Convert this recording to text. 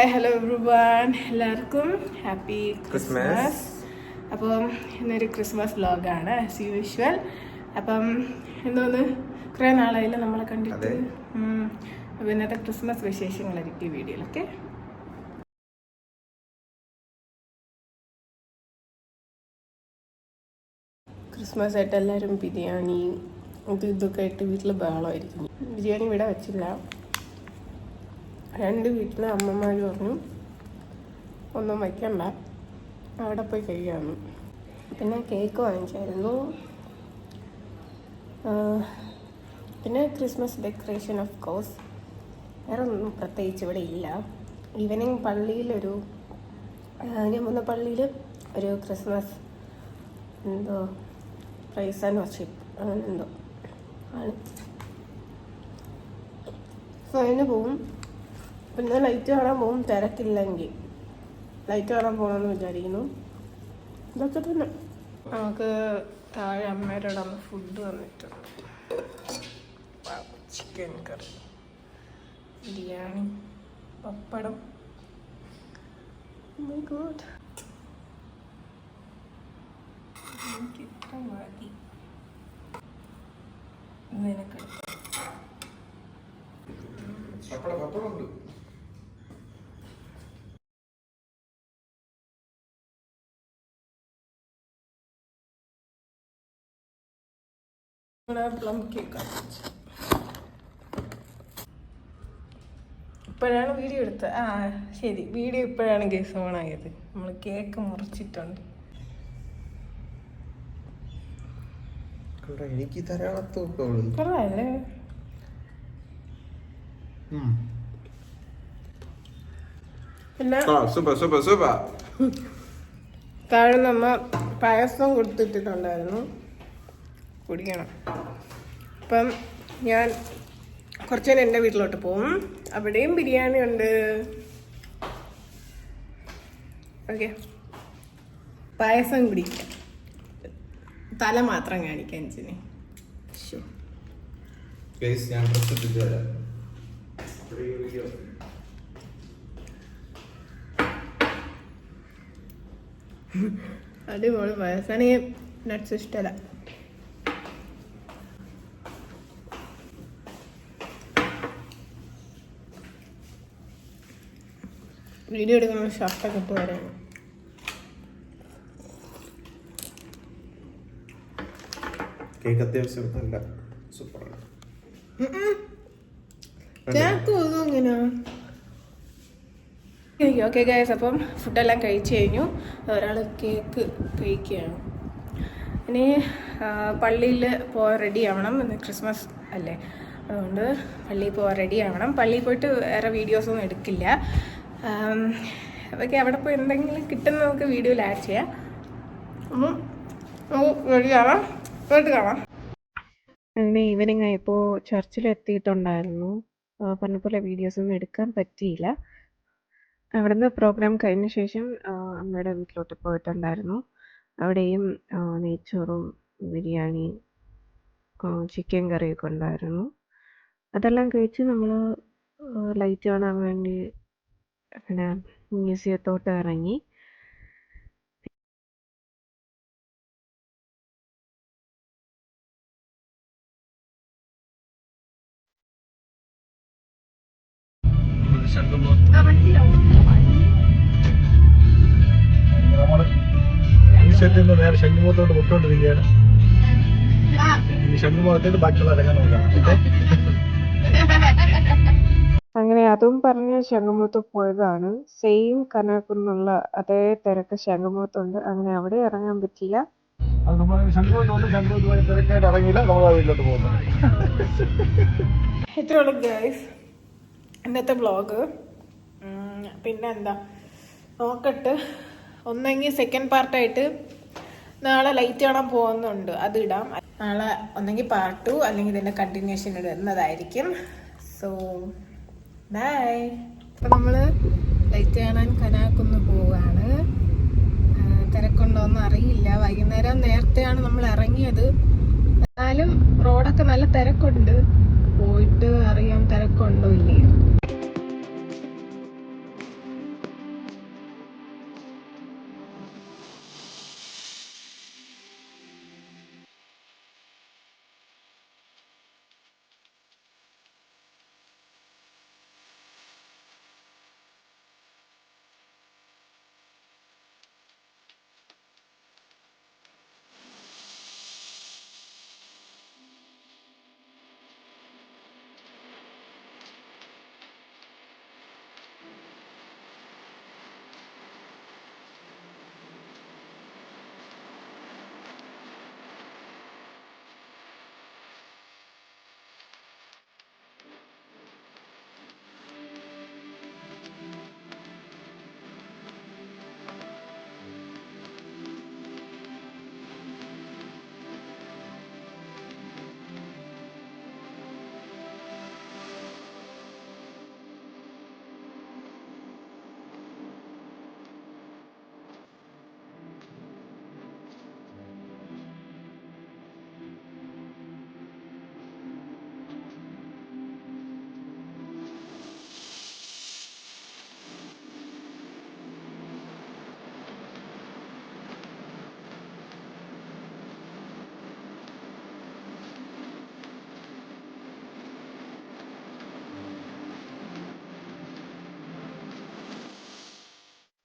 Hi hello everyone, എല്ലാവർക്കും happy Christmas. അപ്പം ഇന്നൊരു ക്രിസ്മസ് വ്ലോഗാണ് ആസ് യൂഷ്വൽ. അപ്പം എന്തോന്ന് കുറേ നാളായില്ല നമ്മളെ കണ്ടിട്ട്. അപ്പം ഇന്നത്തെ ക്രിസ്മസ് വിശേഷങ്ങളായിരിക്കും ഈ വീഡിയോയിലൊക്കെ. ക്രിസ്മസ് ആയിട്ട് എല്ലാവരും ബിരിയാണി ഇതൊക്കെ ആയിട്ട് വീട്ടിൽ ബഹളമായിരിക്കും. ബിരിയാണി ഇവിടെ വെച്ചില്ല. രണ്ട് വീട്ടിലെ അമ്മമാർ പറഞ്ഞു ഒന്നും വയ്ക്കണ്ട, അവിടെ പോയി കഴിക്കാമെന്ന്. പിന്നെ കേക്ക് വാങ്ങിച്ചായിരുന്നു. പിന്നെ ക്രിസ്മസ് ഡെക്കറേഷൻ ഓഫ് കോഴ്സ്. വേറെ ഒന്നും പ്രത്യേകിച്ച് ഇവിടെ ഇല്ല. ഈവനിങ് പള്ളിയിലൊരു ഞാൻ വന്ന പള്ളിയിൽ ഒരു ക്രിസ്മസ് എന്തോ പ്രൈസ് ആൻഡ് വർഷിപ്പ് അങ്ങനെ എന്തോ ആണ്. സോ അതിന് പോവും. പിന്നെ ലൈറ്റ് കാണാൻ പോകും, തിരക്കില്ലെങ്കിൽ. ലൈറ്റ് കാണാൻ പോകണമെന്ന് വിചാരിക്കുന്നു. ഇതൊക്കെ തന്നെ. നമുക്ക് താഴെ അമ്മയുടെ അമ്മ ഫുഡ് വന്നിട്ടുണ്ട്. ചിക്കൻ കറി, ബിരിയാണി, പപ്പടം. ഗുഡ്. എനിക്കിത്ര മതി. നിനക്കെടുത്തു പ്ലം കേക്കാണ്. ഇപ്പോഴാണ് വീഡിയോ എടുത്തത്. ശരി, വീഡിയോ ഇപ്പോഴാണ് ഗെസ് ഓൺ ആയത്. നമ്മൾ കേക്ക് മുറിച്ചിട്ടുണ്ട്. എനിക്ക് തരാളല്ലേ. പിന്നെ താഴെ നമ്മ പായസം കൊടുത്തിട്ടുണ്ടായിരുന്നു, കുടിക്കണം. അപ്പം ഞാൻ കുറച്ച് നേരം എൻ്റെ വീട്ടിലോട്ട് പോകും. അവിടെയും ബിരിയാണി ഉണ്ട്. ഓക്കെ, പായസം കുടിക്കാം, തല മാത്രം കാണിക്കാൻ. അടിപൊളി പായസാണ്. നട്ട്സ് ഇഷ്ടമല്ല. വീഡിയോ എടുക്കുന്ന ഷർട്ടൊക്കെ ഇട്ട് വരാണ്. കേക്ക് അത്യാവശ്യം നല്ല സൂപ്പറാണ്. ഓക്കെ ഗൈസ്, അപ്പം ഫുഡെല്ലാം കഴിച്ചു കഴിഞ്ഞു. ഒരാൾ കേക്ക് കഴിക്കുകയാണ്. ഇനി പള്ളിയിൽ പോകാൻ റെഡി ആവണം. ഇന്ന് ക്രിസ്മസ് അല്ലേ, അതുകൊണ്ട് പള്ളിയിൽ പോകാൻ റെഡി ആവണം. പള്ളിയിൽ പോയിട്ട് വേറെ വീഡിയോസൊന്നും എടുക്കില്ല. അതൊക്കെ അവിടെ പോയി എന്തെങ്കിലും കിട്ടുന്ന നമുക്ക് വീഡിയോയിൽ ആഡ് ചെയ്യാം. അപ്പം റെഡി ആവാം, പോയിട്ട് കാണാം. അങ്ങനെ ഈവനിങ് ആയപ്പോൾ ചർച്ചിലെത്തിയിട്ടുണ്ടായിരുന്നു. പറഞ്ഞ പോലെ വീഡിയോസൊന്നും എടുക്കാൻ പറ്റിയില്ല. അവിടുന്ന് പ്രോഗ്രാം കഴിഞ്ഞ ശേഷം അമ്മയുടെ വീട്ടിലോട്ട് പോയിട്ടുണ്ടായിരുന്നു. അവിടെയും നെയ്ച്ചോറും ബിരിയാണി ചിക്കൻ കറിയൊക്കെ ഉണ്ടായിരുന്നു. അതെല്ലാം കഴിച്ച് നമ്മൾ ലൈറ്റ് കാണാൻ വേണ്ടി പിന്നെ മ്യൂസിയത്തോട്ട് ഇറങ്ങി. നേരെ ശംഖുമുഖത്തോട്ട് വിട്ടുകൊണ്ടിരിക്കുകയാണ്. ശംഖുമുഖത്തോട്ട് ബാക്കിയുള്ള ഇറങ്ങാൻ നോക്കാം. അങ്ങനെ അതും പറഞ്ഞ് ശംഖുമുഖത്ത് പോയതാണ്. സെയിം കനകുന്നുള്ള അതേ തിരക്ക് ശംഖുമുഖത്തുണ്ട്. അങ്ങനെ അവിടെ ഇറങ്ങാൻ പറ്റില്ല. തിരക്കായിട്ട് ഇറങ്ങിയില്ല, നമ്മൾ വീട്ടിലോട്ട് പോകുന്നു. ഇത്രയുള്ളൂ ഗൈസ് ഇന്നത്തെ വ്ളോഗ്. പിന്നെ എന്താ നോക്കട്ടെ, ഒന്നെങ്കിൽ സെക്കൻഡ് പാർട്ടായിട്ട് നാളെ ലൈറ്റ് കാണാൻ പോകുന്നുണ്ട്, അത് ഇടാം. നാളെ ഒന്നെങ്കിൽ പാർട്ട് 2 അല്ലെങ്കിൽ ഇതിൻ്റെ കണ്ടിന്യൂഷൻ ഇടുന്നതായിരിക്കും. So bye. അപ്പം നമ്മൾ ലൈറ്റ് കാണാൻ കനാക്കുന്ന് പോവുകയാണ്. തിരക്കുണ്ടോയെന്ന് അറിയില്ല. വൈകുന്നേരം നേരത്തെയാണ് നമ്മൾ ഇറങ്ങിയത്. എന്നാലും റോഡൊക്കെ നല്ല തിരക്കുണ്ട്. പോയിട്ട് അറിയാം തിരക്കുണ്ടോ ഇല്ലയോ.